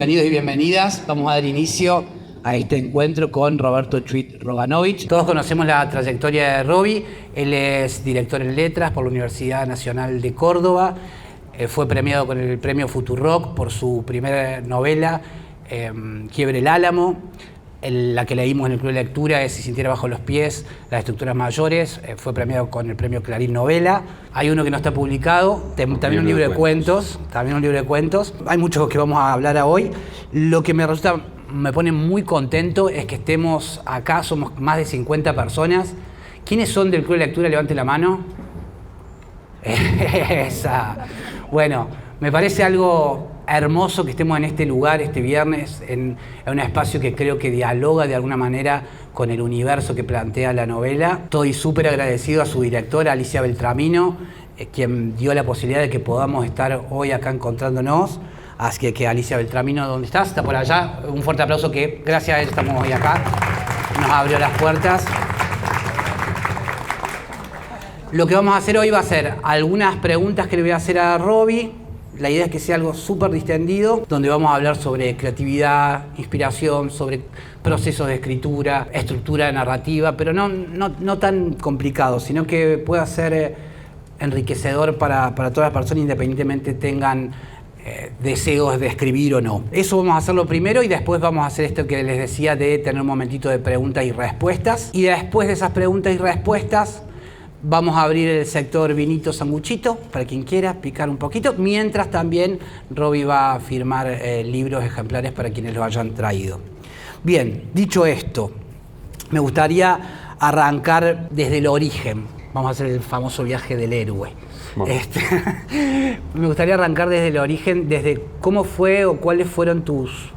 Bienvenidos y bienvenidas. Vamos a dar inicio a este encuentro con Roberto Chuit Roganovich. Todos conocemos la trayectoria de Roby. Él es director en letras por la Universidad Nacional de Córdoba. Fue premiado con el premio Futurock por su primera novela, Quiebre el Álamo. La que leímos en el Club de Lectura es Si sintiera bajo los pies, las estructuras mayores. Fue premiado con el premio Clarín Novela. Hay uno que no está publicado, también un libro de cuentos. Hay muchos que vamos a hablar hoy. Lo que me pone muy contento es que estemos acá, somos más de 50 personas. ¿Quiénes son del Club de Lectura? Levante la mano. Esa. Bueno, me parece algo hermoso que estemos en este lugar este viernes, en un espacio que creo que dialoga de alguna manera con el universo que plantea la novela. Estoy súper agradecido a su directora, Alicia Beltramino, quien dio la posibilidad de que podamos estar hoy acá encontrándonos. Así que Alicia Beltramino, ¿dónde estás? Está por allá. Un fuerte aplauso que gracias a él estamos hoy acá. Nos abrió las puertas. Lo que vamos a hacer hoy va a ser algunas preguntas que le voy a hacer a Roby. La idea es que sea algo súper distendido, donde vamos a hablar sobre creatividad, inspiración, sobre procesos de escritura, estructura narrativa, pero no tan complicado, sino que pueda ser enriquecedor para todas las personas, independientemente tengan deseos de escribir o no. Eso vamos a hacerlo primero y después vamos a hacer esto que les decía de tener un momentito de preguntas y respuestas. Y después de esas preguntas y respuestas, vamos a abrir el sector vinito sanguchito para quien quiera picar un poquito, mientras también Roby va a firmar libros ejemplares para quienes lo hayan traído. Bien, dicho esto, me gustaría arrancar desde el origen. Vamos a hacer el famoso viaje del héroe. Bueno. Me gustaría arrancar desde el origen, desde cómo fue o cuáles fueron tus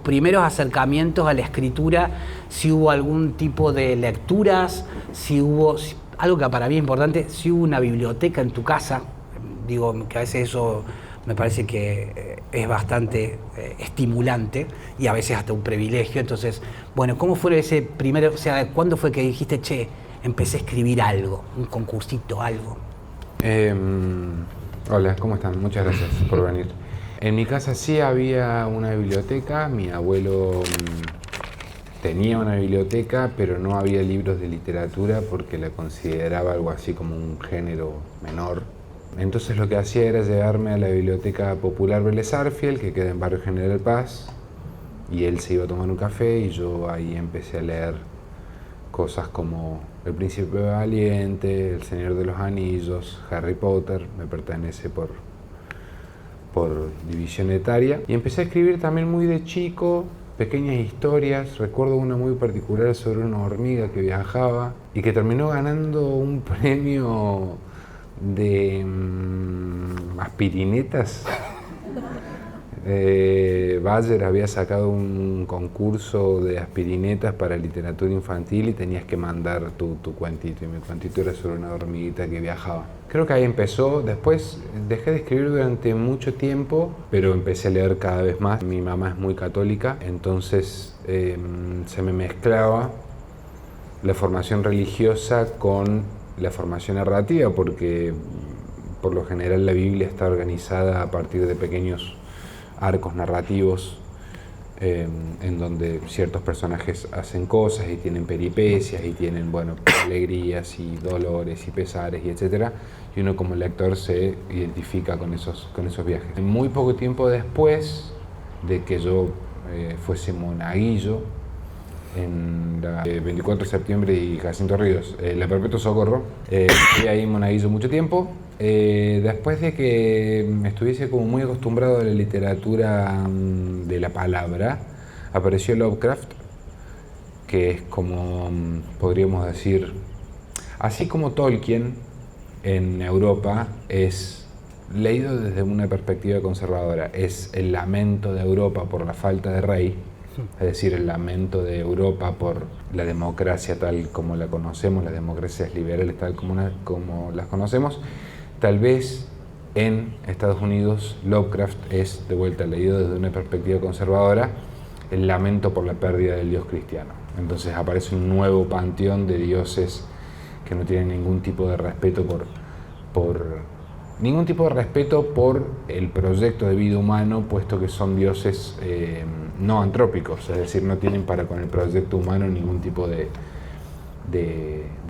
primeros acercamientos a la escritura, si hubo algún tipo de lecturas, si hubo algo que para mí es importante, si hubo una biblioteca en tu casa. Digo que a veces eso me parece que es bastante estimulante y a veces hasta un privilegio. Entonces, bueno, ¿cómo fue ese primero? O sea, ¿cuándo fue que dijiste, che, empecé a escribir algo, un concursito, algo? Hola, ¿cómo están? Muchas gracias por venir. En mi casa sí había una biblioteca. Mi abuelo tenía una biblioteca, pero no había libros de literatura porque la consideraba algo así como un género menor. Entonces lo que hacía era llevarme a la Biblioteca Popular Vélez Sarsfield, que queda en Barrio General Paz, y él se iba a tomar un café y yo ahí empecé a leer cosas como El Príncipe Valiente, El Señor de los Anillos, Harry Potter, me pertenece por división etaria. Y empecé a escribir también muy de chico, pequeñas historias. Recuerdo una muy particular sobre una hormiga que viajaba y que terminó ganando un premio de aspirinetas. Bayer había sacado un concurso de aspirinetas para literatura infantil y tenías que mandar tu cuentito, y mi cuentito era sobre una hormiguita que viajaba. Creo que ahí empezó. Después dejé de escribir durante mucho tiempo, pero empecé a leer cada vez más. Mi mamá es muy católica, entonces se me mezclaba la formación religiosa con la formación narrativa, porque por lo general la Biblia está organizada a partir de pequeños arcos narrativos en donde ciertos personajes hacen cosas y tienen peripecias y tienen, bueno, alegrías y dolores y pesares y etcétera, y uno como lector se identifica con esos viajes. Muy poco tiempo después de que yo fuese monaguillo, en la 24 de septiembre y Jacinto Ríos, la Perpetuo Socorro, estuve ahí en monaguillo mucho tiempo. Después de que estuviese como muy acostumbrado a la literatura de la palabra, apareció Lovecraft, que es como, podríamos decir, así como Tolkien en Europa es leído desde una perspectiva conservadora, es el lamento de Europa por la falta de rey, es decir, el lamento de Europa por la democracia tal como la conocemos, las democracias liberales tal como las conocemos. Tal vez en Estados Unidos Lovecraft es, de vuelta, leído desde una perspectiva conservadora, el lamento por la pérdida del dios cristiano. Entonces aparece un nuevo panteón de dioses que no tienen ningún tipo de respeto por ningún tipo de respeto por el proyecto de vida humano, puesto que son dioses no antrópicos, es decir, no tienen para con el proyecto humano ningún tipo de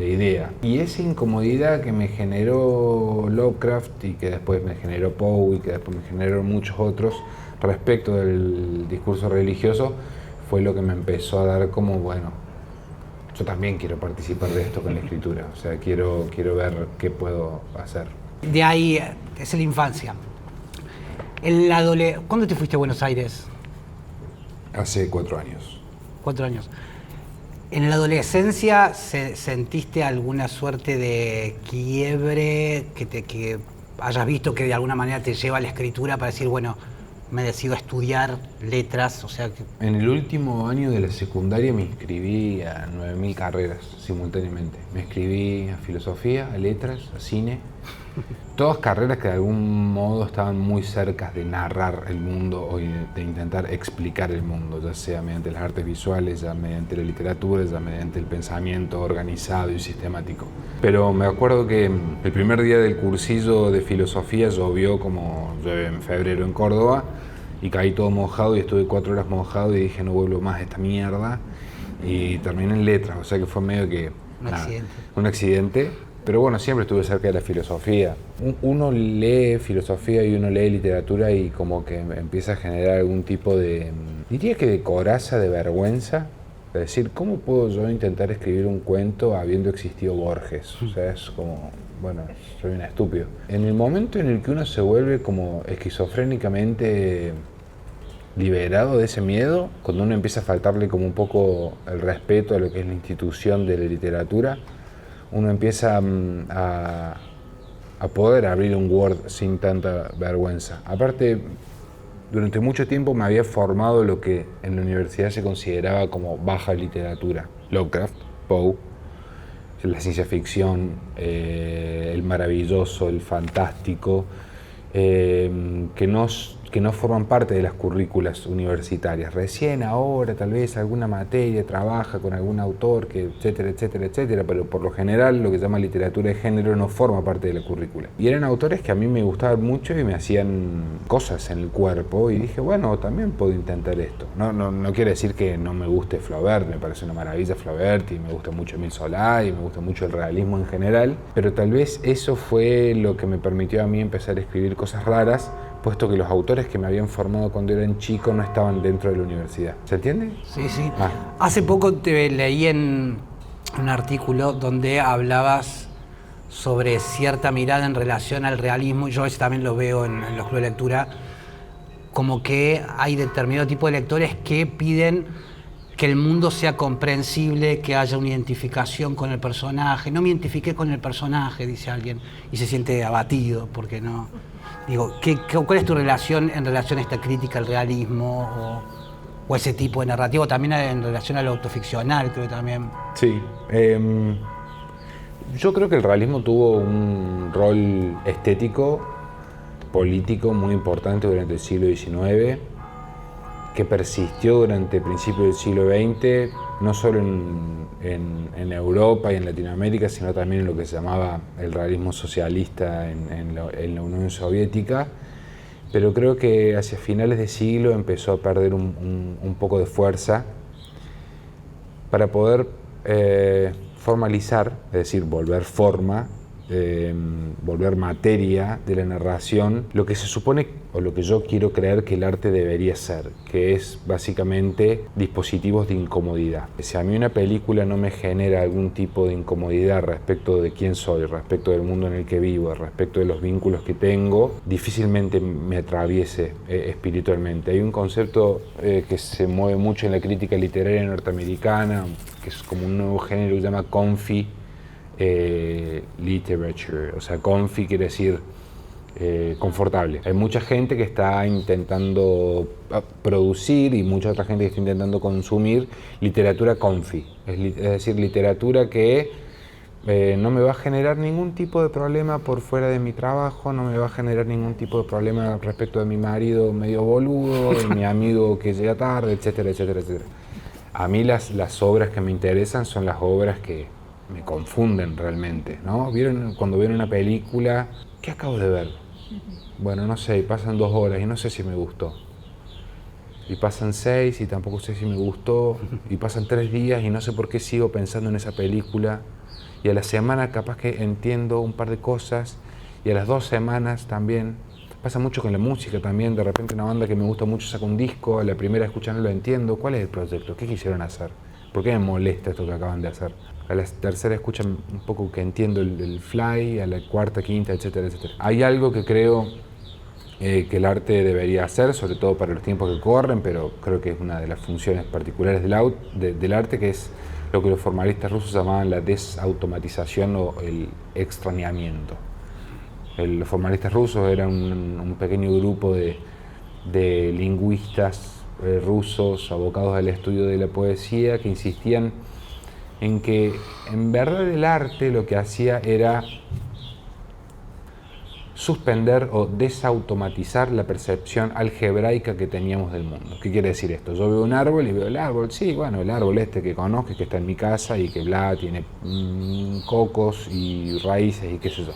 idea. Y esa incomodidad que me generó Lovecraft y que después me generó Poe y que después me generó muchos otros respecto del discurso religioso fue lo que me empezó a dar como, bueno, yo también quiero participar de esto con la escritura, o sea, quiero ver qué puedo hacer. De ahí es la infancia. ¿Cuándo te fuiste a Buenos Aires? Hace 4 años. 4 años. ¿En la adolescencia sentiste alguna suerte de quiebre que hayas visto que de alguna manera te lleva a la escritura para decir, bueno, me decido a estudiar letras? O sea, En el último año de la secundaria me inscribí a 9000 carreras simultáneamente. Me inscribí a filosofía, a letras, a cine. Todas carreras que de algún modo estaban muy cerca de narrar el mundo o de intentar explicar el mundo, ya sea mediante las artes visuales, ya mediante la literatura, ya mediante el pensamiento organizado y sistemático. Pero me acuerdo que el primer día del cursillo de filosofía llovió como llueve en febrero en Córdoba y caí todo mojado y estuve 4 horas mojado y dije no vuelvo más a esta mierda y terminé en letras, o sea que fue medio que un accidente. Pero bueno, siempre estuve cerca de la filosofía. Uno lee filosofía y uno lee literatura y como que empieza a generar algún tipo de, diría que de coraza, de vergüenza. Es decir, ¿cómo puedo yo intentar escribir un cuento habiendo existido Borges? O sea, es como, bueno, soy un estúpido. En el momento en el que uno se vuelve como esquizofrénicamente liberado de ese miedo, cuando uno empieza a faltarle como un poco el respeto a lo que es la institución de la literatura, uno empieza a poder abrir un Word sin tanta vergüenza. Aparte, durante mucho tiempo me había formado lo que en la universidad se consideraba como baja literatura. Lovecraft, Poe, la ciencia ficción, el maravilloso, el fantástico, que no forman parte de las currículas universitarias. Recién ahora, tal vez, alguna materia trabaja con algún autor, que etcétera, etcétera, etcétera, pero por lo general lo que se llama literatura de género no forma parte de la currícula. Y eran autores que a mí me gustaban mucho y me hacían cosas en el cuerpo y dije, bueno, también puedo intentar esto. No quiere decir que no me guste Flaubert, me parece una maravilla Flaubert y me gusta mucho Émile Zola y me gusta mucho el realismo en general, pero tal vez eso fue lo que me permitió a mí empezar a escribir cosas raras, puesto que los autores que me habían formado cuando eran chico no estaban dentro de la universidad. ¿Se entiende? Sí, sí. Hace poco te leí en un artículo donde hablabas sobre cierta mirada en relación al realismo, y yo a veces también lo veo en los clubes de lectura, como que hay determinado tipo de lectores que piden que el mundo sea comprensible, que haya una identificación con el personaje. No me identifiqué con el personaje, dice alguien, y se siente abatido porque no... Digo, ¿cuál es tu relación en relación a esta crítica al realismo o ese tipo de narrativo? También en relación a lo autoficcional, creo también. Sí. Yo creo que el realismo tuvo un rol estético, político muy importante durante el siglo XIX, que persistió durante el principio del siglo XX, no solo en Europa y en Latinoamérica, sino también en lo que se llamaba el realismo socialista en la Unión Soviética, pero creo que hacia finales de siglo empezó a perder un poco de fuerza para poder formalizar, es decir, volver forma, volver materia de la narración, lo que se supone, o lo que yo quiero creer que el arte debería ser, que es básicamente dispositivos de incomodidad. Si a mí una película no me genera algún tipo de incomodidad respecto de quién soy, respecto del mundo en el que vivo, respecto de los vínculos que tengo, difícilmente me atraviese espiritualmente. Hay un concepto que se mueve mucho en la crítica literaria norteamericana, que es como un nuevo género que se llama comfy literature, o sea, comfy quiere decir confortable. Hay mucha gente que está intentando producir y mucha otra gente que está intentando consumir literatura comfy, es decir, literatura que no me va a generar ningún tipo de problema por fuera de mi trabajo, no me va a generar ningún tipo de problema respecto de mi marido medio boludo, de mi amigo que llega tarde, etcétera, etcétera, etcétera. A mí las obras que me interesan son las obras que me confunden realmente, ¿no? Cuando vieron una película, ¿qué acabo de ver? Bueno, no sé, y pasan 2 horas y no sé si me gustó. Y pasan 6 y tampoco sé si me gustó. Y pasan 3 días y no sé por qué sigo pensando en esa película. Y a la semana capaz que entiendo un par de cosas. Y a las 2 semanas también. Pasa mucho con la música también. De repente una banda que me gusta mucho saca un disco. A la primera escucha no lo entiendo. ¿Cuál es el proyecto? ¿Qué quisieron hacer? ¿Por qué me molesta esto que acaban de hacer? A la tercera escucha un poco que entiendo el fly. A la cuarta, quinta, etcétera, etcétera. Hay algo que creo que el arte debería hacer, sobre todo para los tiempos que corren, pero creo que es una de las funciones particulares del arte, que es lo que los formalistas rusos llamaban la desautomatización o el extrañamiento. Los formalistas rusos eran un pequeño grupo de lingüistas rusos abocados al estudio de la poesía que insistían en que en verdad el arte lo que hacía era suspender o desautomatizar la percepción algebraica que teníamos del mundo. ¿Qué quiere decir esto? Yo veo un árbol y veo el árbol, sí, bueno, el árbol este que conozco, que está en mi casa y que tiene cocos y raíces y qué sé yo.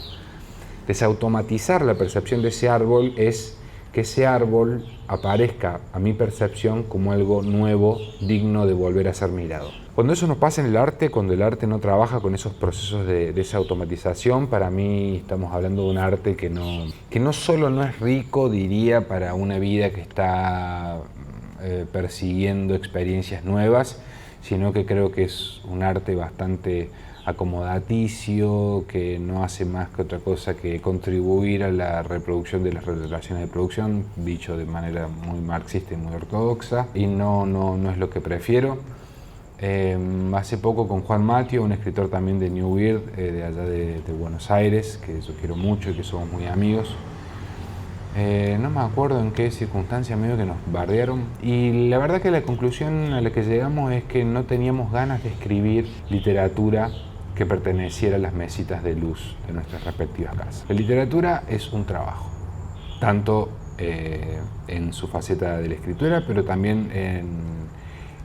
Desautomatizar la percepción de ese árbol es que ese árbol aparezca a mi percepción como algo nuevo, digno de volver a ser mirado. Cuando eso nos pasa en el arte, cuando el arte no trabaja con esos procesos de desautomatización, para mí estamos hablando de un arte que no solo no es rico, diría, para una vida que está persiguiendo experiencias nuevas, sino que creo que es un arte bastante acomodaticio, que no hace más que otra cosa que contribuir a la reproducción de las relaciones de producción, dicho de manera muy marxista y muy ortodoxa, y no es lo que prefiero. Hace poco con Juan Matio, un escritor también de New Weird, de allá de Buenos Aires, que yo quiero mucho y que somos muy amigos. No me acuerdo en qué circunstancia medio que nos bardearon, y la verdad que la conclusión a la que llegamos es que no teníamos ganas de escribir literatura que perteneciera a las mesitas de luz de nuestras respectivas casas. La literatura es un trabajo, tanto en su faceta de la escritura, pero también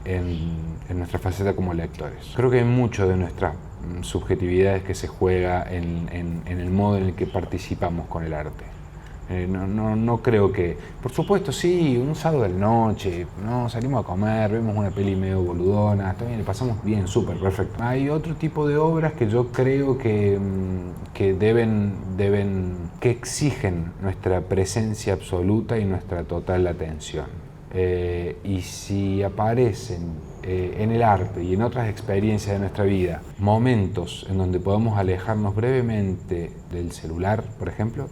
en nuestra faceta como lectores. Creo que hay mucho de nuestras subjetividades que se juega en el modo en el que participamos con el arte. No creo que... Por supuesto, sí, un sábado de la noche, ¿no? Salimos a comer, vemos una peli medio boludona, también le pasamos bien, súper, perfecto. Hay otro tipo de obras que yo creo que que exigen nuestra presencia absoluta y nuestra total atención. Y si aparecen en el arte y en otras experiencias de nuestra vida momentos en donde podemos alejarnos brevemente del celular, por ejemplo,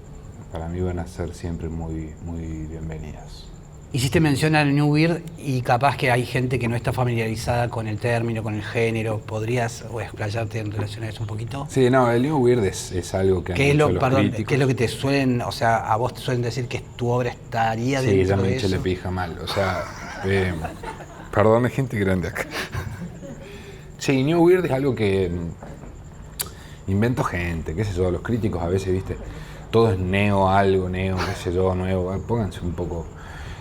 para mí van a ser siempre muy, muy bienvenidas. Hiciste mención al New Weird y capaz que hay gente que no está familiarizada con el término, con el género. ¿Podrías explayarte en relación a eso un poquito? Sí, no, el New Weird es algo que han dicho los críticos. ¿Qué es lo que te suelen, o sea, a vos te suelen decir que tu obra estaría dentro de eso? Sí, ya me eché la pija mal, o sea, perdón, hay gente grande acá. Sí, New Weird es algo que invento gente, qué sé yo, los críticos a veces, viste, todo es neo, qué sé yo, nuevo, pónganse un poco...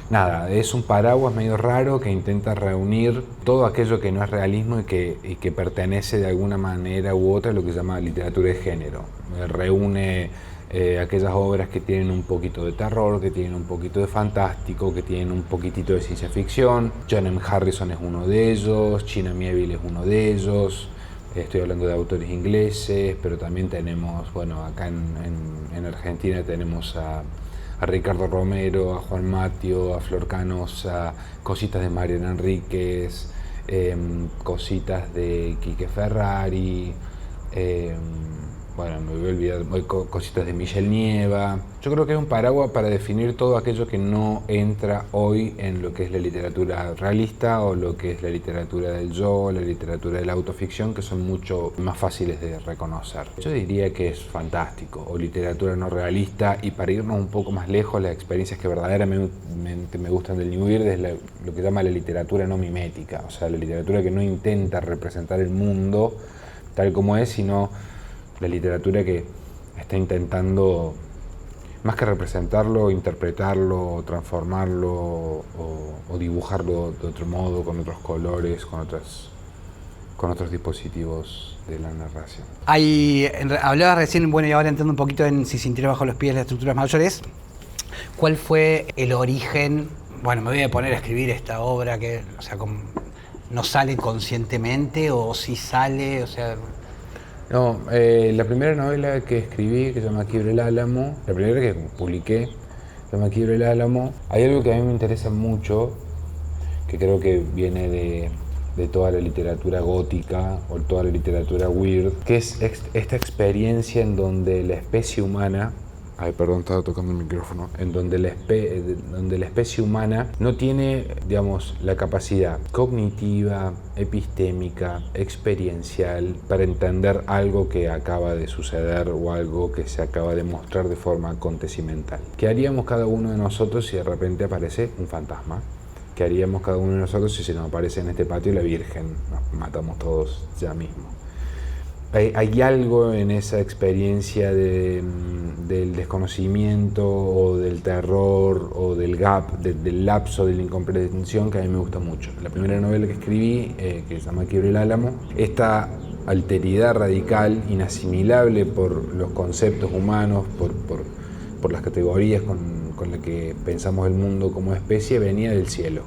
Nada, es un paraguas medio raro que intenta reunir todo aquello que no es realismo y que pertenece de alguna manera u otra a lo que se llama literatura de género. Reúne aquellas obras que tienen un poquito de terror, que tienen un poquito de fantástico, que tienen un poquitito de ciencia ficción. John M. Harrison es uno de ellos, China Miéville es uno de ellos. Estoy hablando de autores ingleses, pero también tenemos, bueno, acá en Argentina tenemos a Ricardo Romero, a Juan Matio, a Flor Canosa, cositas de Mariana Enríquez, cositas de Quique Ferrari, bueno, me voy a olvidar, cositas de Michelle Nieva. Yo creo que es un paraguas para definir todo aquello que no entra hoy en lo que es la literatura realista o lo que es la literatura del yo, la literatura de la autoficción, que son mucho más fáciles de reconocer. Yo diría que es fantástico, o literatura no realista, y para irnos un poco más lejos, las experiencias que verdaderamente me gustan del New Weird es lo que llama la literatura no mimética, o sea, la literatura que no intenta representar el mundo tal como es, sino la literatura que está intentando, más que representarlo, interpretarlo, transformarlo o dibujarlo de otro modo, con otros colores, con otras con otros dispositivos de la narración. Hablabas recién, bueno, y ahora entrando un poquito en Si sintiera bajo los pies las estructuras mayores, ¿cuál fue el origen? Bueno, me voy a poner a escribir esta obra que, o sea, ¿no sale conscientemente o sí sale? O sea... No, la primera novela que escribí, que se llama Quiebre el Álamo, la primera que publiqué, se llama Quiebre el Álamo, hay algo que a mí me interesa mucho, que creo que viene de toda la literatura gótica o toda la literatura weird, que es esta experiencia en donde la especie humana, estaba tocando el micrófono, en donde la especie humana no tiene, digamos, la capacidad cognitiva, epistémica, experiencial para entender algo que acaba de suceder o algo que se acaba de mostrar de forma acontecimental. ¿Qué haríamos cada uno de nosotros si de repente aparece un fantasma? ¿Qué haríamos cada uno de nosotros si se nos aparece en este patio la Virgen? Nos matamos todos ya mismo. Hay algo en esa experiencia del desconocimiento o del terror o del gap, del lapso de la incomprensión que a mí me gusta mucho. La primera novela que escribí, que se llama Quiebre el Álamo, esta alteridad radical, inasimilable por los conceptos humanos, por las categorías con las que pensamos el mundo como especie, venía del cielo.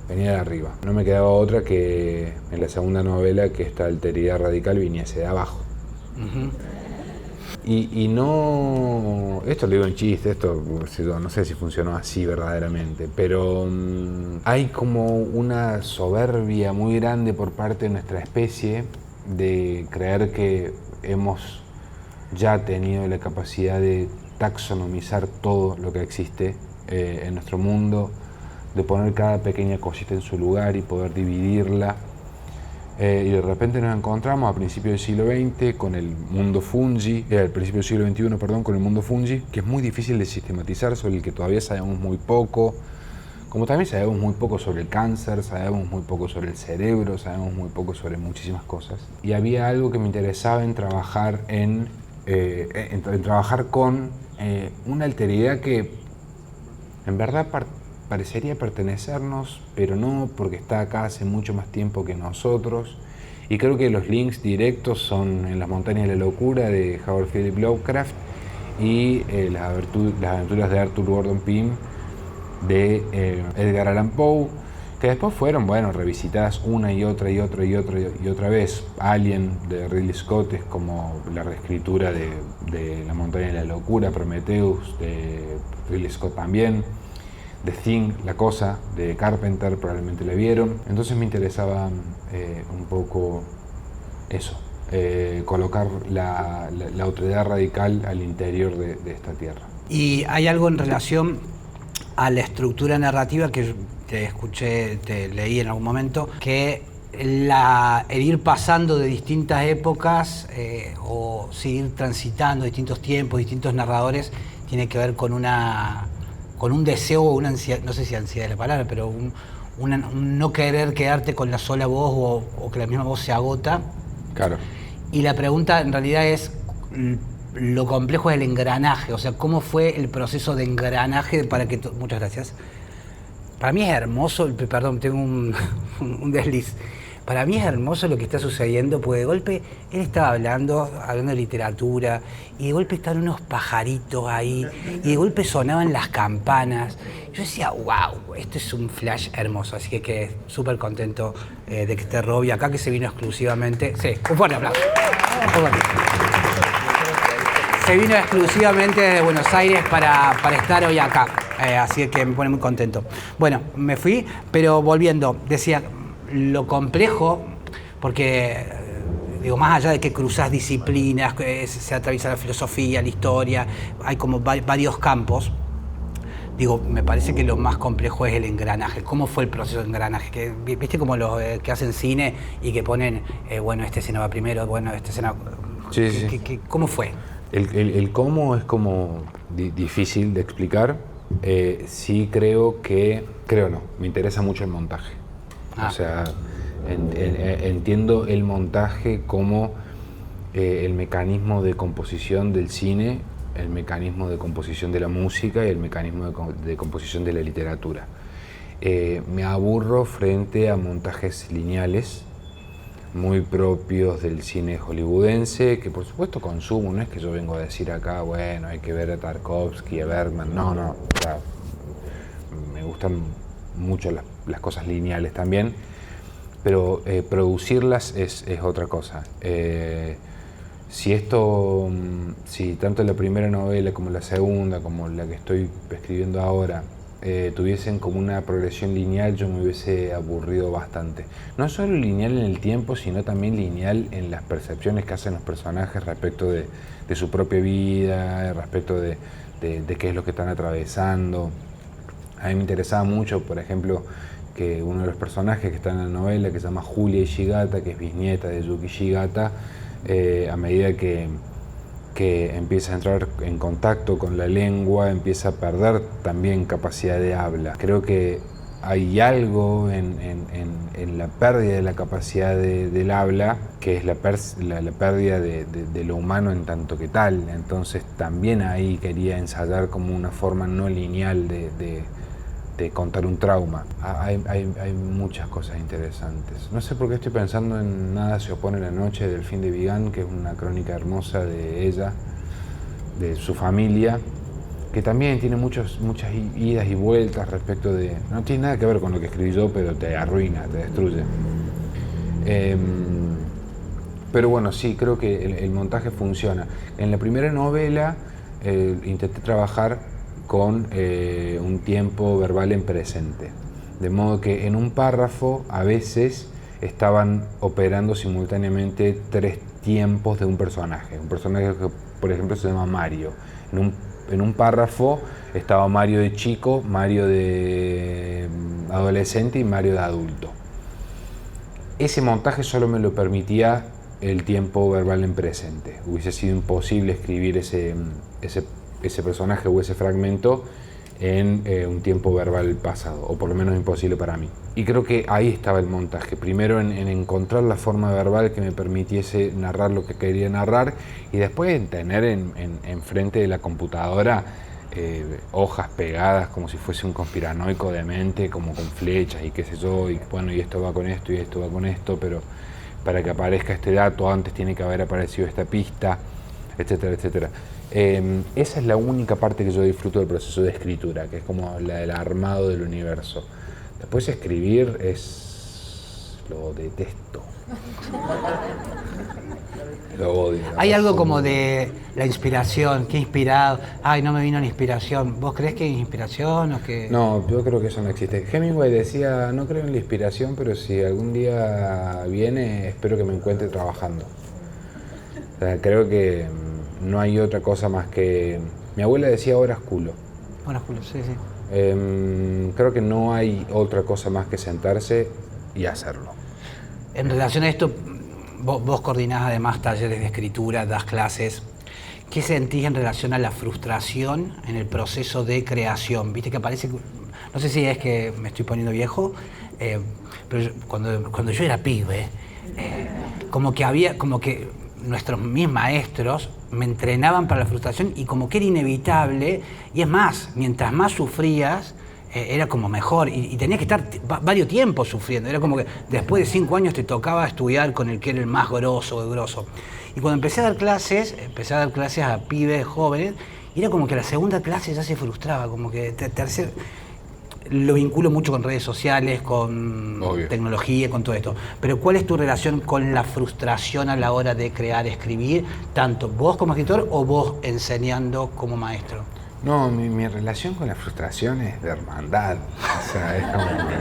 Venía de arriba. No me quedaba otra que en la segunda novela que esta alteridad radical viniese de abajo. Uh-huh. Y no... Esto lo digo en chiste, esto no sé si funcionó así verdaderamente, pero hay como una soberbia muy grande por parte de nuestra especie de creer que hemos ya tenido la capacidad de taxonomizar todo lo que existe en nuestro mundo, de poner cada pequeña cosita en su lugar y poder dividirla. Y de repente nos encontramos a principios del siglo XX con el mundo fungi, al principio del siglo XXI, perdón, con el mundo fungi, que es muy difícil de sistematizar, sobre el que todavía sabemos muy poco, como también sabemos muy poco sobre el cáncer, sabemos muy poco sobre el cerebro, sabemos muy poco sobre muchísimas cosas. Y había algo que me interesaba en trabajar trabajar con una alteridad que en verdad parecería pertenecernos, pero no, porque está acá hace mucho más tiempo que nosotros. Y creo que los links directos son En las montañas de la locura de Howard Philip Lovecraft y las aventuras de Arthur Gordon Pym de Edgar Allan Poe, que después fueron, revisitadas una y otra vez. Alien de Ridley Scott es como la reescritura de La montaña de la locura. Prometheus de Ridley Scott también. The Thing, La Cosa, de Carpenter, probablemente la vieron. Entonces me interesaba un poco eso, colocar la autoridad radical al interior de esta tierra. Y hay algo en relación a la estructura narrativa que te escuché, te leí en algún momento, que el ir pasando de distintas épocas o seguir transitando distintos tiempos, distintos narradores, tiene que ver con un deseo o una ansiedad, no sé si ansiedad es la palabra, pero un no querer quedarte con la sola voz o que la misma voz se agota. Claro. Y la pregunta en realidad es, lo complejo es el engranaje, o sea, ¿cómo fue el proceso de engranaje para que... Muchas gracias. Para mí es hermoso, perdón, tengo un desliz. Para mí es hermoso lo que está sucediendo, porque de golpe él estaba hablando de literatura, y de golpe estaban unos pajaritos ahí, y de golpe sonaban las campanas. Yo decía, wow, esto es un flash hermoso, así que quedé súper contento de que esté Robbie acá, que se vino exclusivamente... Sí, un fuerte aplauso. Se vino exclusivamente desde Buenos Aires para estar hoy acá, así que me pone muy contento. Bueno, me fui, pero volviendo, decía... Lo complejo, porque digo, más allá de que cruzás disciplinas, se atraviesa la filosofía, la historia, hay como varios campos, digo, me parece que lo más complejo es el engranaje. ¿Cómo fue el proceso de engranaje? Que, ¿viste como los que hacen cine y que ponen, esta escena va primero, esta escena... Sí. ¿Cómo fue? El cómo es como difícil de explicar. Sí me interesa mucho el montaje. O sea, entiendo el montaje como el mecanismo de composición del cine, el mecanismo de composición de la música y el mecanismo de composición de la literatura. Me aburro frente a montajes lineales, muy propios del cine hollywoodense, que por supuesto consumo, no es que yo vengo a decir acá, bueno, hay que ver a Tarkovsky, a Bergman, no, o sea, me gustan mucho las cosas lineales también, pero producirlas es otra cosa. Si tanto la primera novela como la segunda, como la que estoy escribiendo ahora, tuviesen como una progresión lineal, yo me hubiese aburrido bastante. No solo lineal en el tiempo, sino también lineal en las percepciones que hacen los personajes respecto de su propia vida, respecto de qué es lo que están atravesando. A mí me interesaba mucho, por ejemplo, que uno de los personajes que está en la novela, que se llama Julia Ishigata, que es bisnieta de Yuki Ishigata, a medida que empieza a entrar en contacto con la lengua, empieza a perder también capacidad de habla. Creo que hay algo en la pérdida de la capacidad del habla, que es la pérdida de lo humano en tanto que tal. Entonces también ahí quería ensayar como una forma no lineal de contar un trauma. Hay muchas cosas interesantes. No sé por qué estoy pensando en Nada se opone a la noche del fin de Vigan, que es una crónica hermosa de ella, de su familia, que también tiene muchas idas y vueltas respecto de... No tiene nada que ver con lo que escribí yo, pero te arruina, te destruye. Pero bueno, sí, creo que el montaje funciona. En la primera novela intenté trabajar con un tiempo verbal en presente. De modo que en un párrafo a veces estaban operando simultáneamente 3 tiempos de un personaje. Un personaje que, por ejemplo, se llama Mario. En un párrafo estaba Mario de chico, Mario de adolescente y Mario de adulto. Ese montaje solo me lo permitía el tiempo verbal en presente. Hubiese sido imposible escribir ese personaje o ese fragmento en un tiempo verbal pasado, o por lo menos imposible para mí. Y creo que ahí estaba el montaje, primero en encontrar la forma verbal que me permitiese narrar lo que quería narrar, y después en tener enfrente de la computadora hojas pegadas como si fuese un conspiranoico de mente, como con flechas y qué sé yo, y bueno, y esto va con esto y esto va con esto, pero para que aparezca este dato antes tiene que haber aparecido esta pista, etcétera, etcétera. Esa es la única parte que yo disfruto del proceso de escritura, que es como la del armado del universo. Después escribir lo detesto. Lo odio. Hay algo como de la inspiración, qué inspirado, ay, no me vino la inspiración. ¿Vos creés que hay inspiración o que...? No, yo creo que eso no existe. Hemingway decía, no creo en la inspiración, pero si algún día viene, espero que me encuentre trabajando. O sea, creo que no hay otra cosa más que... Mi abuela decía horas culo. Horas culo, sí, sí. Creo que no hay otra cosa más que sentarse y hacerlo. En relación a esto, vos coordinás además talleres de escritura, das clases. ¿Qué sentís en relación a la frustración en el proceso de creación? Viste que aparece, no sé si es que me estoy poniendo viejo, pero cuando yo era pibe, como que nuestros mis maestros me entrenaban para la frustración y como que era inevitable, y es más, mientras más sufrías, era como mejor, y tenías que estar varios tiempos sufriendo. Era como que después de 5 años te tocaba estudiar con el que era el más grosso. Y cuando empecé a dar clases a pibes jóvenes, y era como que la segunda clase ya se frustraba, como que tercer... Lo vinculo mucho con redes sociales, con Obvio. Tecnología, con todo esto. Pero ¿cuál es tu relación con la frustración a la hora de crear, escribir, tanto vos como escritor o vos enseñando como maestro? No, mi relación con la frustración es de hermandad. O sea, es como que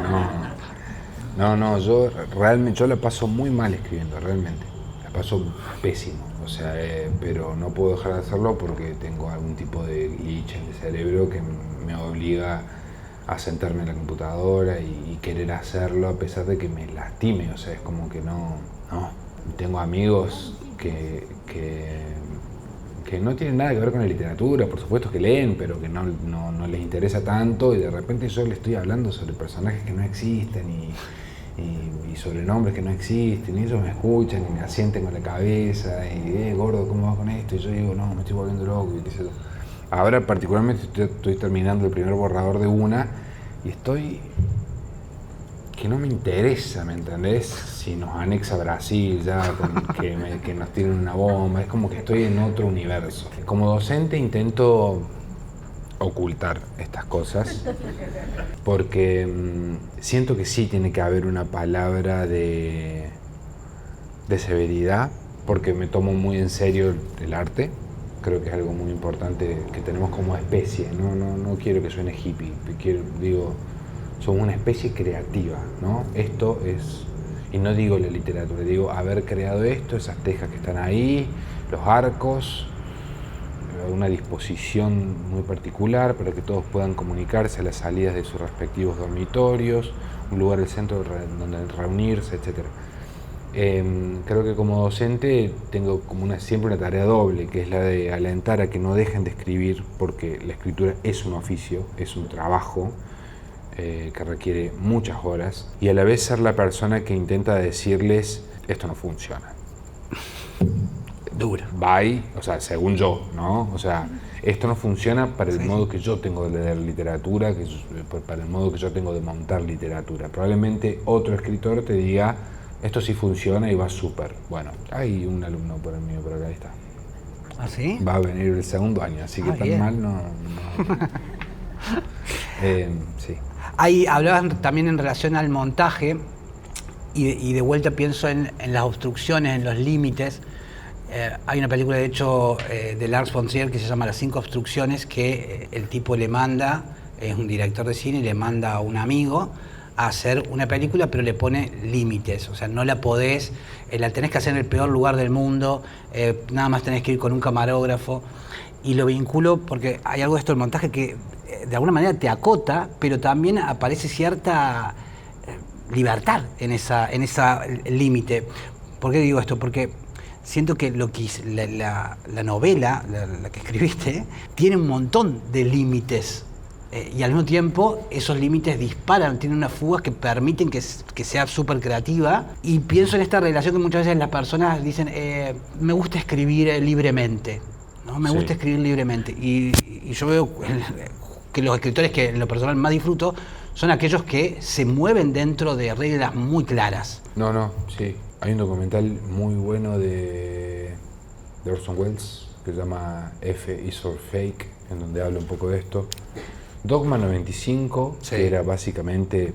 no, yo realmente, yo la paso muy mal escribiendo, realmente. La paso pésimo. O sea, pero no puedo dejar de hacerlo porque tengo algún tipo de glitch en el cerebro que me obliga a sentarme en la computadora y querer hacerlo a pesar de que me lastime. O sea, es como que no. Tengo amigos que no tienen nada que ver con la literatura, por supuesto que leen, pero que no les interesa tanto, y de repente yo le estoy hablando sobre personajes que no existen y sobre nombres que no existen, y ellos me escuchan y me asienten con la cabeza y gordo, ¿cómo va con esto? Y yo digo, no, me estoy volviendo loco, y qué sé yo. Ahora particularmente estoy terminando el primer borrador de una y estoy que no me interesa, ¿me entendés? Si nos anexa Brasil ya, que nos tienen una bomba, es como que estoy en otro universo. Como docente intento ocultar estas cosas porque siento que sí tiene que haber una palabra de severidad, porque me tomo muy en serio el arte. Creo que es algo muy importante que tenemos como especie. No quiero que suene hippie, digo, somos una especie creativa, ¿no? Esto es, y no digo la literatura, digo haber creado esto, esas tejas que están ahí, los arcos, una disposición muy particular para que todos puedan comunicarse a las salidas de sus respectivos dormitorios, un lugar del centro donde reunirse, etc. Creo que como docente tengo como siempre una tarea doble, que es la de alentar a que no dejen de escribir, porque la escritura es un oficio, es un trabajo que requiere muchas horas, y a la vez ser la persona que intenta decirles esto no funciona. Dura. Bye, o sea, según yo, ¿no? O sea, esto no funciona para el modo que yo tengo de leer literatura, para el modo que yo tengo de montar literatura. Probablemente otro escritor te diga, esto sí funciona y va súper. Bueno, hay un alumno por el mío, pero acá está. ¿Ah, sí? Va a venir el segundo año, así que tan bien. mal no. Sí. Ahí hablaban también en relación al montaje y de vuelta pienso en las obstrucciones, en los límites. Hay una película, de hecho, de Lars von Trier que se llama Las 5 obstrucciones, que el tipo le manda, es un director de cine, y le manda a un amigo a hacer una película, pero le pone límites. O sea, no la podés, la tenés que hacer en el peor lugar del mundo, nada más tenés que ir con un camarógrafo. Y lo vinculo porque hay algo de esto del montaje que de alguna manera te acota, pero también aparece cierta libertad en esa límite. ¿Por qué digo esto? Porque siento que la novela, la que escribiste, tiene un montón de límites. Y al mismo tiempo esos límites disparan, tienen unas fugas que permiten que sea súper creativa. Y pienso en esta relación que muchas veces las personas dicen, me gusta escribir libremente, ¿no? Me gusta escribir libremente. Y yo veo que los escritores que en lo personal más disfruto son aquellos que se mueven dentro de reglas muy claras. Sí. Hay un documental muy bueno de Orson Welles que se llama F is for Fake, en donde habla un poco de esto. Dogma 95, sí, que era básicamente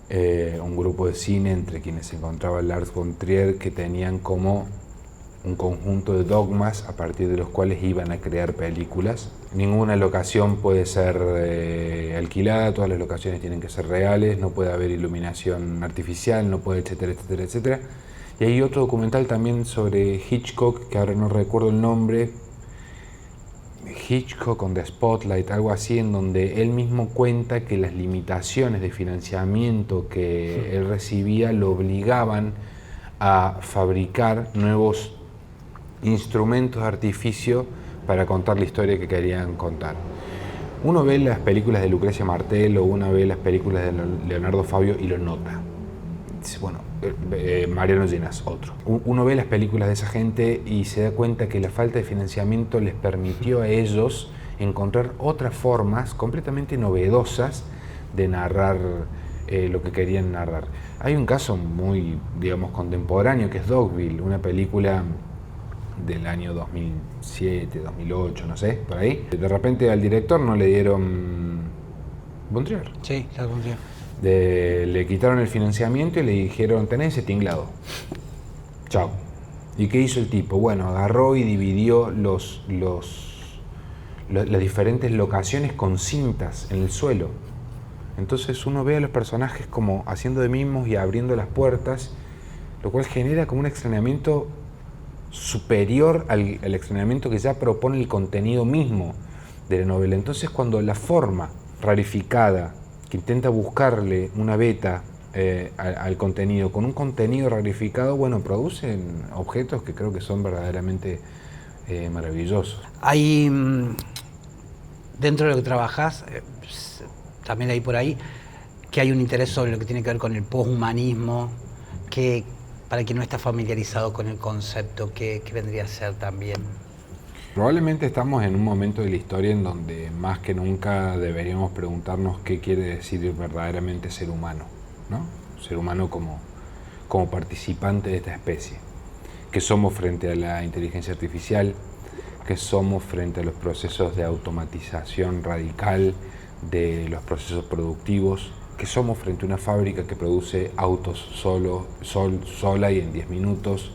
un grupo de cine entre quienes se encontraba Lars von Trier, que tenían como un conjunto de dogmas a partir de los cuales iban a crear películas. Ninguna locación puede ser alquilada, todas las locaciones tienen que ser reales, no puede haber iluminación artificial, no puede, etcétera, etcétera, etcétera. Y hay otro documental también sobre Hitchcock, que ahora no recuerdo el nombre, Hitchcock on the Spotlight, algo así, en donde él mismo cuenta que las limitaciones de financiamiento que él recibía lo obligaban a fabricar nuevos instrumentos de artificio para contar la historia que querían contar. Uno ve las películas de Lucrecia Martel o uno ve las películas de Leonardo Fabio y lo nota. Bueno, Mariano Llenas, otro. Uno ve las películas de esa gente y se da cuenta que la falta de financiamiento les permitió a ellos encontrar otras formas completamente novedosas de narrar lo que querían narrar. Hay un caso muy, digamos, contemporáneo, que es Dogville, una película del año 2007, 2008, no sé, por ahí. De repente al director no le dieron von Trier. Sí, claro, von Trier. Le quitaron el financiamiento y le dijeron, tenés ese tinglado. Chao. ¿Y qué hizo el tipo? Bueno, agarró y dividió las diferentes locaciones con cintas en el suelo. Entonces uno ve a los personajes como haciendo de mimos y abriendo las puertas, lo cual genera como un extrañamiento superior al extrañamiento que ya propone el contenido mismo de la novela. Entonces cuando la forma rarificada, que intenta buscarle una beta al contenido, con un contenido rarificado, bueno, producen objetos que creo que son verdaderamente maravillosos. Hay, dentro de lo que trabajás, también hay por ahí, que hay un interés sobre lo que tiene que ver con el poshumanismo, que para quien no está familiarizado con el concepto, ¿qué vendría a ser también? Probablemente estamos en un momento de la historia en donde más que nunca deberíamos preguntarnos qué quiere decir verdaderamente ser humano, ¿no? Ser humano como participante de esta especie. ¿Qué somos frente a la inteligencia artificial? ¿Qué somos frente a los procesos de automatización radical de los procesos productivos? ¿Qué somos frente a una fábrica que produce autos sola y en 10 minutos?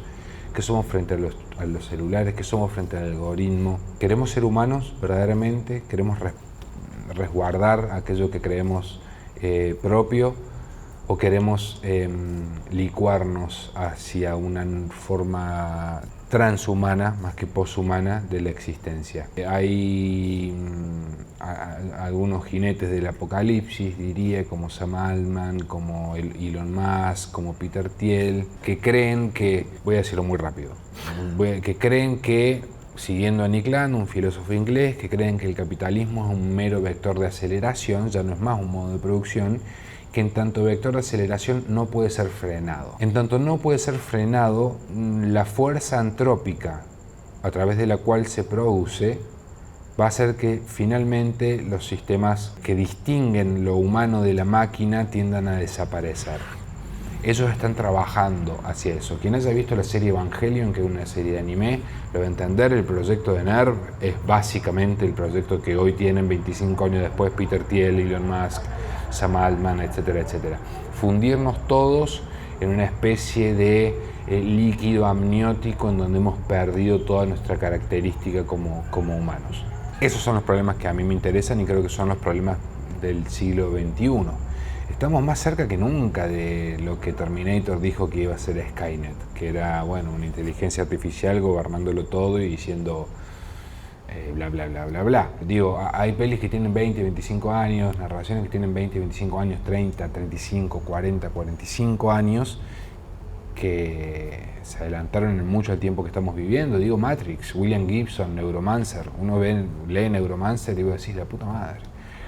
¿Qué somos frente a los celulares? ¿Qué somos frente al algoritmo? ¿Queremos ser humanos verdaderamente? ¿Queremos resguardar aquello que creemos propio? ¿O queremos licuarnos hacia una forma transhumana más que poshumana de la existencia? Hay algunos jinetes del apocalipsis, diría, como Sam Altman, como Elon Musk, como Peter Thiel, que creen que, voy a decirlo muy rápido, que creen que, siguiendo a Nick Land, un filósofo inglés, que creen que el capitalismo es un mero vector de aceleración, ya no es más un modo de producción, que en tanto vector de aceleración no puede ser frenado. En tanto no puede ser frenado, la fuerza antrópica a través de la cual se produce va a hacer que finalmente los sistemas que distinguen lo humano de la máquina tiendan a desaparecer. Ellos están trabajando hacia eso. Quien haya visto la serie Evangelion, que es una serie de anime, lo va a entender. El proyecto de NERV es básicamente el proyecto que hoy tienen 25 años después Peter Thiel, Elon Musk, Sam Altman, etcétera, etcétera. Fundirnos todos en una especie de líquido amniótico en donde hemos perdido toda nuestra característica como humanos. Esos son los problemas que a mí me interesan y creo que son los problemas del siglo XXI. Estamos más cerca que nunca de lo que Terminator dijo que iba a ser Skynet, que era, bueno, una inteligencia artificial gobernándolo todo y diciendo bla, bla, bla, bla, bla. Digo, hay pelis que tienen 20, 25 años, narraciones que tienen 20, 25 años, 30, 35, 40, 45 años, que se adelantaron en mucho al tiempo que estamos viviendo. Digo, Matrix, William Gibson, Neuromancer. Uno lee Neuromancer y digo, decís, la puta madre.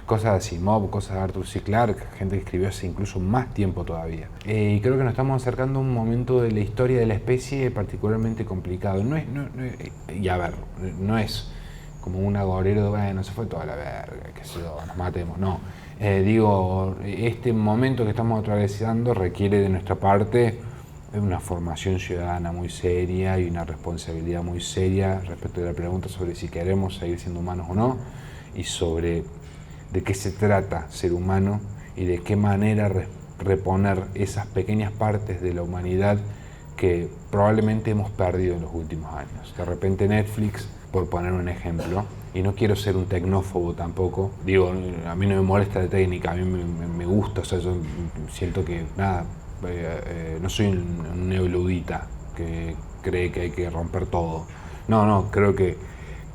Cosas de Asimov, cosas de Arthur C. Clarke, gente que escribió hace incluso más tiempo todavía. Y creo que nos estamos acercando a un momento de la historia de la especie particularmente complicado. No es como un agorero de, bueno, se fue toda la verga, que nos matemos, no. Digo, este momento que estamos atravesando requiere de nuestra parte una formación ciudadana muy seria y una responsabilidad muy seria respecto de la pregunta sobre si queremos seguir siendo humanos o no, y sobre de qué se trata ser humano y de qué manera reponer esas pequeñas partes de la humanidad que probablemente hemos perdido en los últimos años. De repente Netflix, por poner un ejemplo, y no quiero ser un tecnófobo tampoco, digo, a mí no me molesta la técnica, a mí me gusta, o sea, yo siento que, nada, no soy un neoludita que cree que hay que romper todo. No, creo que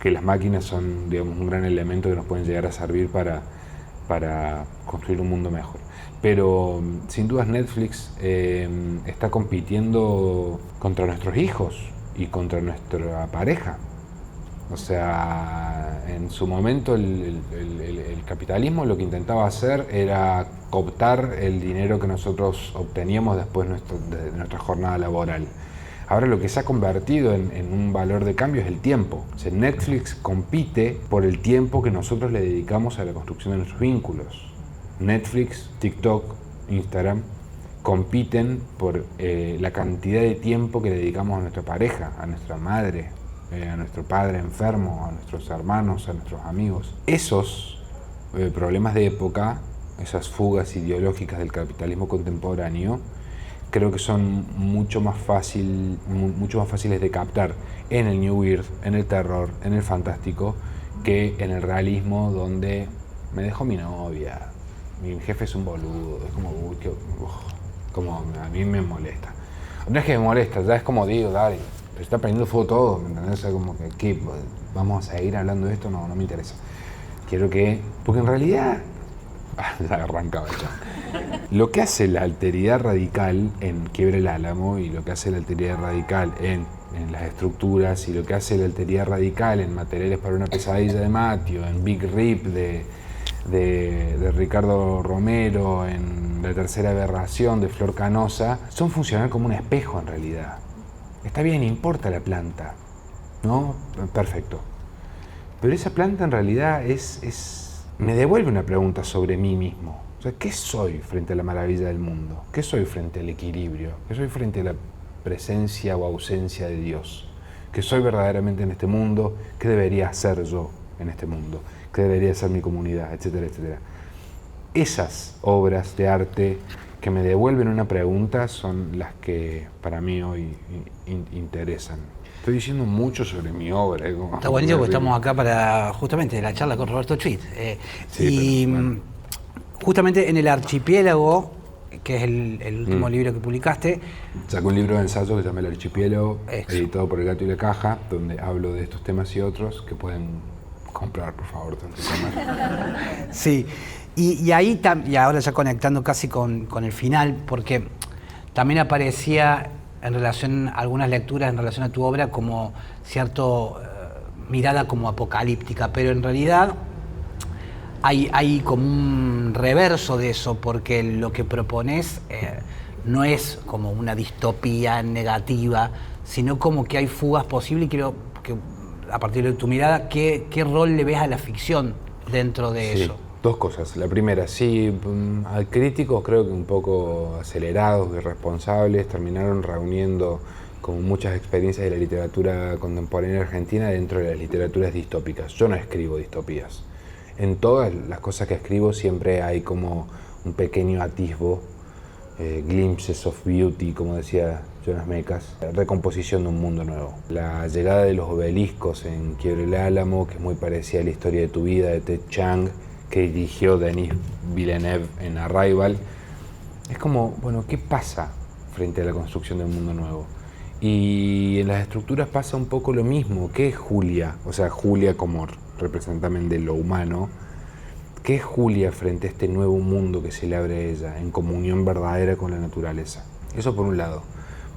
las máquinas son, digamos, un gran elemento que nos pueden llegar a servir para construir un mundo mejor. Pero sin dudas Netflix está compitiendo contra nuestros hijos y contra nuestra pareja. O sea, en su momento el capitalismo lo que intentaba hacer era cooptar el dinero que nosotros obteníamos después de nuestra jornada laboral. Ahora lo que se ha convertido en un valor de cambio es el tiempo. O sea, Netflix compite por el tiempo que nosotros le dedicamos a la construcción de nuestros vínculos. Netflix, TikTok, Instagram compiten por la cantidad de tiempo que le dedicamos a nuestra pareja, a nuestra madre, a nuestro padre enfermo, a nuestros hermanos, a nuestros amigos. Esos problemas de época, esas fugas ideológicas del capitalismo contemporáneo, creo que son mucho más fáciles de captar en el New Weird, en el terror, en el fantástico, que en el realismo, donde me dejó mi novia, mi jefe es un boludo, es como a mí me molesta. No es que me molesta, ya es como digo, dale, se está prendiendo fuego todo, ¿me entendés? O sea, como que, ¿qué? ¿Vamos a seguir hablando de esto? No me interesa. Quiero que, porque en realidad, ya arrancaba ya. Lo que hace la alteridad radical en Quiebre el Álamo y lo que hace la alteridad radical en las estructuras y lo que hace la alteridad radical en Materiales para una pesadilla de Mateo, en Big Rip de Ricardo Romero, en La Tercera Aberración de Flor Canosa, son funcionar como un espejo en realidad. Está bien, importa la planta, ¿no? Perfecto. Pero esa planta en realidad me devuelve una pregunta sobre mí mismo. O sea, ¿qué soy frente a la maravilla del mundo? ¿Qué soy frente al equilibrio? ¿Qué soy frente a la presencia o ausencia de Dios? ¿Qué soy verdaderamente en este mundo? ¿Qué debería hacer yo en este mundo? ¿Qué debería ser mi comunidad? Etcétera, etcétera. Esas obras de arte que me devuelven una pregunta son las que para mí hoy interesan. Estoy diciendo mucho sobre mi obra. Está buenísimo porque estamos acá para justamente la charla con Roberto Chuit. Sí, bueno. Justamente en El Archipiélago, que es el último libro que publicaste. Sacó un libro de ensayo que se llama El Archipiélago, Eso. editado por El Gato y la Caja, donde hablo de estos temas y otros que pueden comprar, por favor. Sí, y ahí, y ahora ya conectando casi con el final, porque también aparecía en relación a algunas lecturas en relación a tu obra como cierto mirada como apocalíptica, pero en realidad hay como un reverso de eso, porque lo que propones no es como una distopía negativa, sino como que hay fugas posibles, y quiero que a partir de tu mirada, ¿qué rol le ves a la ficción dentro de eso? Dos cosas. La primera, sí, a críticos creo que un poco acelerados, irresponsables, terminaron reuniendo como muchas experiencias de la literatura contemporánea argentina dentro de las literaturas distópicas. Yo no escribo distopías. En todas las cosas que escribo siempre hay como un pequeño atisbo, glimpses of beauty, como decía Jonas Mekas, recomposición de un mundo nuevo. La llegada de los obeliscos en Quiebre el Álamo, que es muy parecida a La historia de tu vida, de Ted Chiang, que dirigió Denis Villeneuve en Arrival, es como, bueno, ¿qué pasa frente a la construcción de un mundo nuevo? Y en las estructuras pasa un poco lo mismo. ¿Qué es Julia? O sea, Julia como representante de lo humano. ¿Qué es Julia frente a este nuevo mundo que se le abre a ella, en comunión verdadera con la naturaleza? Eso por un lado.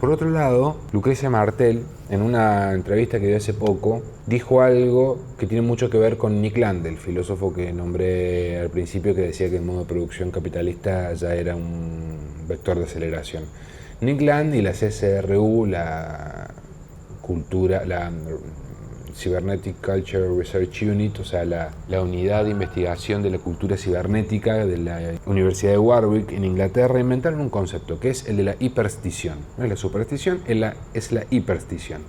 Por otro lado, Lucrecia Martel, en una entrevista que dio hace poco, dijo algo que tiene mucho que ver con Nick Land, el filósofo que nombré al principio, que decía que el modo de producción capitalista ya era un vector de aceleración. Nick Land y la CCRU, la Cybernetic Culture Research Unit, o sea, la unidad de investigación de la cultura cibernética de la Universidad de Warwick en Inglaterra, inventaron un concepto que es el de la hiperstición. No es la superstición, es la hiperstición.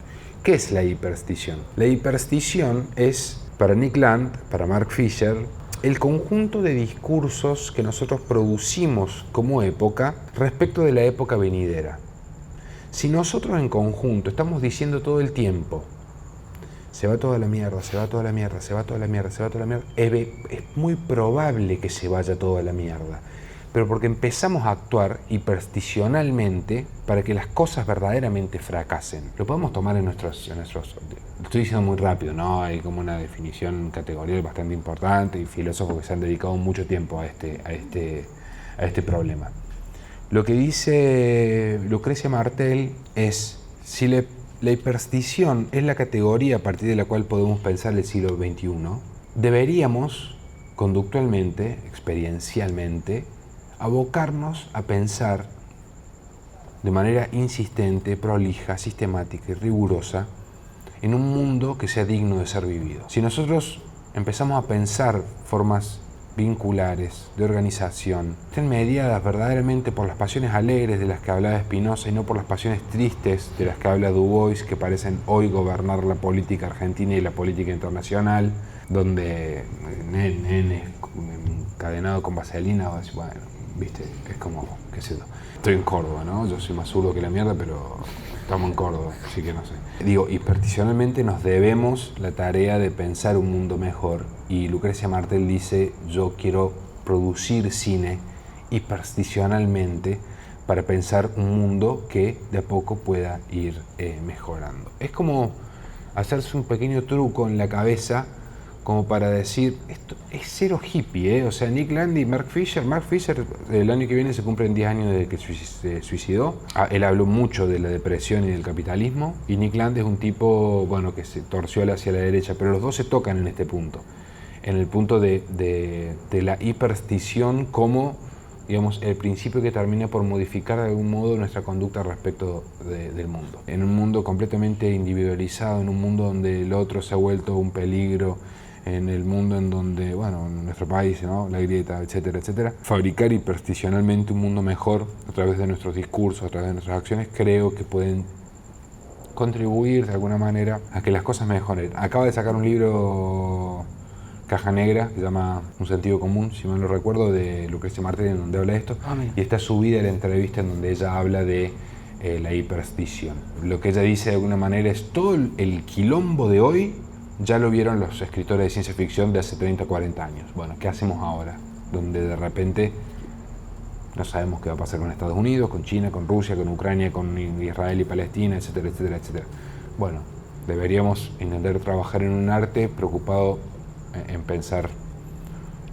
¿Qué es la hiperstición? La hiperstición es, para Nick Land, para Mark Fisher, el conjunto de discursos que nosotros producimos como época respecto de la época venidera. Si nosotros en conjunto estamos diciendo todo el tiempo, se va toda la mierda, se va toda la mierda, se va toda la mierda, se va toda la mierda, es muy probable que se vaya toda la mierda. Pero porque empezamos a actuar hipersticionalmente para que las cosas verdaderamente fracasen. Lo podemos tomar en nuestros lo estoy diciendo muy rápido, ¿no? Hay como una definición categorial bastante importante y filósofos que se han dedicado mucho tiempo a este problema. Lo que dice Lucrecia Martel es, si la hiperstición es la categoría a partir de la cual podemos pensar el siglo XXI, deberíamos, conductualmente, experiencialmente, abocarnos a pensar de manera insistente, prolija, sistemática y rigurosa en un mundo que sea digno de ser vivido. Si nosotros empezamos a pensar formas vinculares, de organización, estén mediadas verdaderamente por las pasiones alegres de las que hablaba Spinoza y no por las pasiones tristes de las que habla Du Bois, que parecen hoy gobernar la política argentina y la política internacional, donde nenes encadenado con vaselina, bueno, viste, es como, qué sé yo, estoy en Córdoba, ¿no? Yo soy más zurdo que la mierda, pero estamos en Córdoba, así que no sé. Digo, hipersticionalmente nos debemos la tarea de pensar un mundo mejor, y Lucrecia Martel dice, yo quiero producir cine hipersticionalmente para pensar un mundo que de a poco pueda ir mejorando. Es como hacerse un pequeño truco en la cabeza como para decir, esto es cero hippie, o sea, Nick Land y Mark Fisher el año que viene se cumplen 10 años desde que se suicidó. Él habló mucho de la depresión y del capitalismo, y Nick Land es un tipo, bueno, que se torció hacia la derecha, pero los dos se tocan en este punto, en el punto de la hiperstición como, digamos, el principio que termina por modificar de algún modo nuestra conducta respecto del mundo. En un mundo completamente individualizado, en un mundo donde el otro se ha vuelto un peligro, en el mundo en donde, bueno, en nuestro país, ¿no? La grieta, etcétera, etcétera, fabricar hipersticionalmente un mundo mejor a través de nuestros discursos, a través de nuestras acciones, creo que pueden contribuir de alguna manera a que las cosas mejoren. Acaba de sacar un libro Caja Negra, que se llama Un sentido común, si mal no recuerdo, de Lucrecia Martelli, en donde habla de esto, y está subida la entrevista en donde ella habla de la hiperstición. Lo que ella dice de alguna manera es todo el quilombo de hoy ya lo vieron los escritores de ciencia ficción de hace 30 o 40 años. Bueno, ¿qué hacemos ahora? Donde de repente no sabemos qué va a pasar con Estados Unidos, con China, con Rusia, con Ucrania, con Israel y Palestina, etcétera, etcétera, etcétera. Bueno, deberíamos intentar trabajar en un arte preocupado en pensar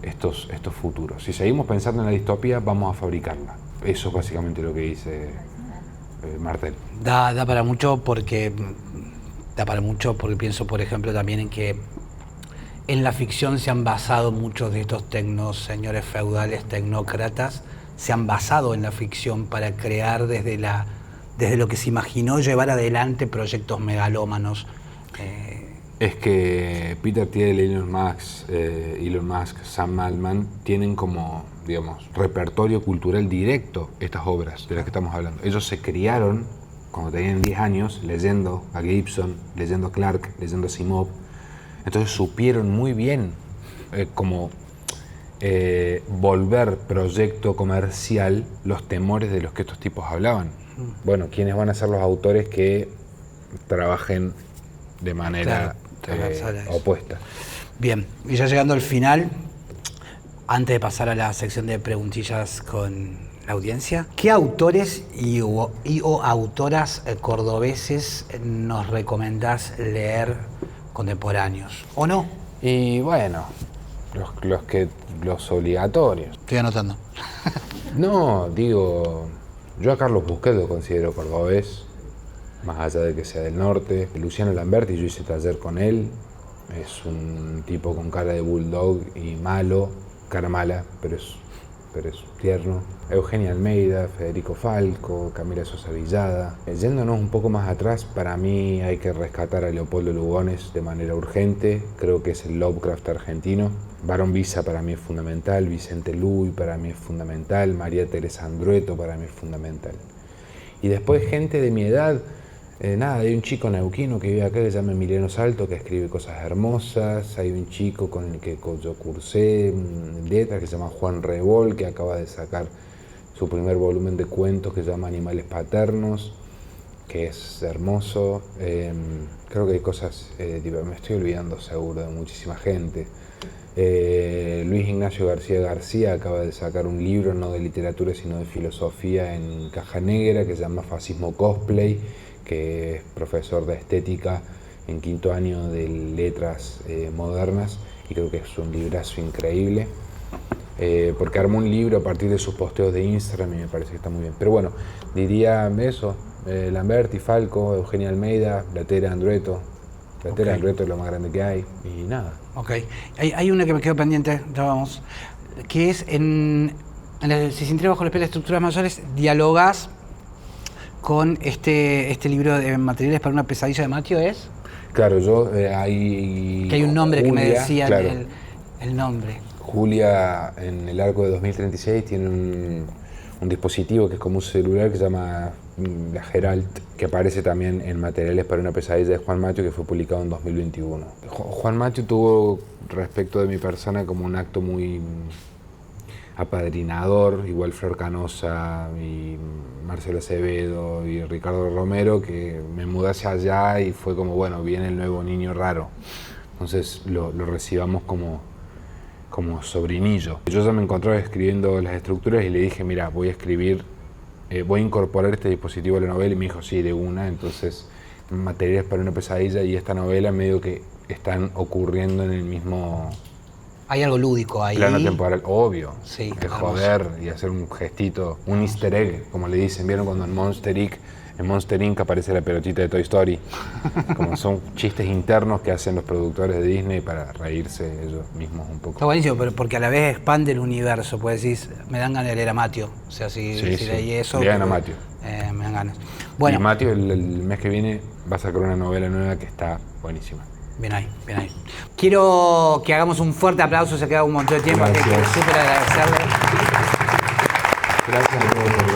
estos futuros. Si seguimos pensando en la distopía, vamos a fabricarla. Eso es básicamente lo que dice Martel. Da para mucho porque pienso, por ejemplo, también en que en la ficción se han basado muchos de estos señores feudales, tecnócratas, se han basado en la ficción para crear desde lo que se imaginó llevar adelante proyectos megalómanos. Es que Peter Thiel, Elon Musk, Sam Altman tienen como, digamos, repertorio cultural directo estas obras de las que estamos hablando. Ellos se criaron cuando tenían 10 años leyendo a Gibson, leyendo a Clarke, leyendo a Asimov. Entonces supieron muy bien volver proyecto comercial los temores de los que estos tipos hablaban. Bueno, ¿quiénes van a ser los autores que trabajen de manera opuesta? Bien, y ya llegando al final, antes de pasar a la sección de preguntillas con la audiencia, ¿qué autores o autoras cordobeses nos recomendás leer contemporáneos? ¿O no? Y bueno, los obligatorios. Estoy anotando. No, digo, yo a Carlos Busquets lo considero cordobés, más allá de que sea del norte. Luciano Lamberti, yo hice taller con él, es un tipo con cara de bulldog y malo, cara mala, pero es tierno. Eugenia Almeida, Federico Falco, Camila Sosa Villada. Yéndonos un poco más atrás, para mí hay que rescatar a Leopoldo Lugones de manera urgente, creo que es el Lovecraft argentino. Barón Visa para mí es fundamental, Vicente Luy para mí es fundamental, María Teresa Andrueto para mí es fundamental. Y después gente de mi edad, hay un chico neuquino que vive acá que se llama Emiliano Salto, que escribe cosas hermosas. Hay un chico con el que yo cursé letras que se llama Juan Rebol, que acaba de sacar su primer volumen de cuentos que se llama Animales Paternos, que es hermoso. Creo que hay cosas, me estoy olvidando seguro de muchísima gente. Luis Ignacio García acaba de sacar un libro no de literatura sino de filosofía en Caja Negra que se llama Fascismo Cosplay, que es profesor de estética en 5º año de letras modernas, y creo que es un librazo increíble, porque armó un libro a partir de sus posteos de Instagram y me parece que está muy bien. Pero bueno, diría eso, Lamberti, Falco, Eugenia Almeida, Blatera Andrueto. Blatera Andrueto es lo más grande que hay, y nada. Ok, hay una que me quedó pendiente, ya vamos, que es si se entrega bajo la piel de estructuras mayores, dialogás con este libro de materiales para una pesadilla de Mateo, ¿es? Claro, hay... Que hay un nombre Julia, que me decían, claro. el nombre. Julia, en el arco de 2036, tiene un dispositivo que es como un celular que se llama la Geralt, que aparece también en Materiales para una pesadilla de Juan Mateo, que fue publicado en 2021. Juan Mateo tuvo, respecto de mi persona, como un acto muy apadrinador, igual Flor Canosa y Marcelo Acevedo y Ricardo Romero, que me mudase allá y fue como, bueno, viene el nuevo niño raro. Entonces lo recibamos como sobrinillo. Yo ya me encontraba escribiendo las estructuras y le dije, mira, voy a incorporar este dispositivo a la novela, y me dijo, sí, de una. Entonces, Materiales para una pesadilla y esta novela medio que están ocurriendo en el mismo... Hay algo lúdico ahí. Plano temporal, obvio. Sí, que joder y hacer un gestito, un easter egg, como le dicen. ¿Vieron cuando en Monster Inc. aparece la pelotita de Toy Story? Como son chistes internos que hacen los productores de Disney para reírse ellos mismos un poco. Está buenísimo, pero porque a la vez expande el universo. Pues decís, me dan ganas de leer a Mateo. O sea, si leí eso... Lean a Mateo. Me dan ganas. Bueno. Y Mateo el mes que viene va a sacar una novela nueva que está buenísima. Bien ahí, bien ahí. Quiero que hagamos un fuerte aplauso, se ha quedado un montón de tiempo, así que Gracias. súper agradecerle. Gracias a todos por